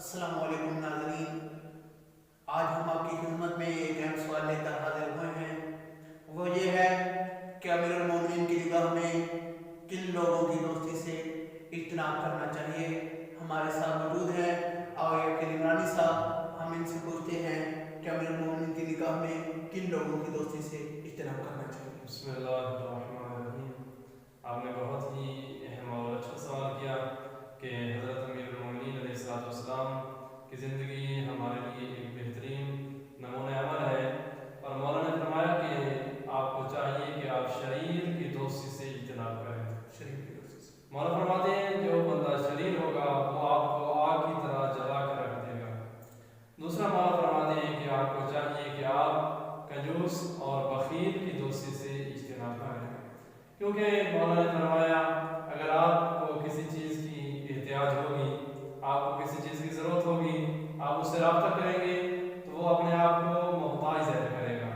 السلام علیکم ناظرین، آج ہم آپ کی خدمت میں ایک اہم سوال لے کر حاضر ہوئے ہیں۔ وہ یہ ہے کہ امیر المومنین کی نگاہ میں کن لوگوں کی دوستی سے اجتناب کرنا چاہیے۔ ہمارے ساتھ موجود ہیں آغا کلیم عمرانی صاحب۔ ہم ان سے پوچھتے ہیں کہ امیر المومنین کی نگاہ میں کن لوگوں کی دوستی سے اجتناب کرنا چاہیے۔ بسم اللہ الرحمن الرحیم۔ آپ نے بہت ہی اہم اور اچھا سوال کیا کہ حضرت امیر المومنین علیہ السلام کی زندگی ہمارے لیے ایک بہترین نمونہ عمل ہے، اور مولا نے فرمایا کہ آپ کو چاہیے کہ آپ شریر کی دوستی سے اجتناب کریں۔ شریف کی دوستی سے مولا فرماتے ہیں جو بندہ شریر ہوگا وہ آپ کو آگ کی طرح جلا کر رکھ دے گا۔ دوسرا مولا فرماتے ہیں کہ آپ کو چاہیے کہ آپ کنجوس اور بخیل کی دوستی سے اجتناب کریں، کیونکہ مولا نے فرمایا اگر آپ کو کسی چیز کی احتیاج ہوگی، آپ کو کسی چیز کی ضرورت ہوگی، آپ اس سے رابطہ کریں گے تو وہ اپنے آپ کو محتاج ظاہر کرے گا۔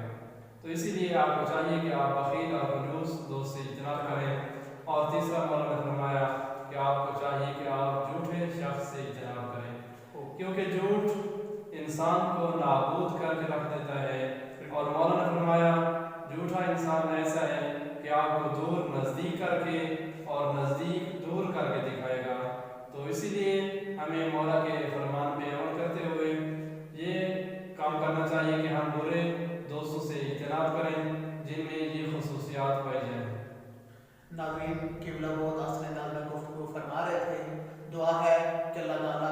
تو اسی لیے آپ کو چاہیے کہ آپ بخیل اور کنجوس دوست سے اجتناب کریں۔ اور تیسرا مولا نے فرمایا کہ آپ کو چاہیے کہ آپ جھوٹے شخص سے اجتناب کریں، کیونکہ جھوٹ انسان کو نابود کر کے رکھ دیتا ہے، اور مولا نے فرمایا جھوٹا انسان ایسا ہے کہ آپ کو دور نزدیک کر کے اور نزدیک دور کر کے دکھائے گا۔ تو اسی لیے ہمیں مولا کے فرمان پہ عمل کرتے ہوئے یہ کام کرنا چاہیے کہ ہم برے دوستوں سے اجتناب کریں جن میں یہ خصوصیات پائی جائیں۔ ناظرین، قبلہ بہت آسان انداز میں گفتگو فرما رہے تھے۔ دعا ہے کہ اللہ تعالیٰ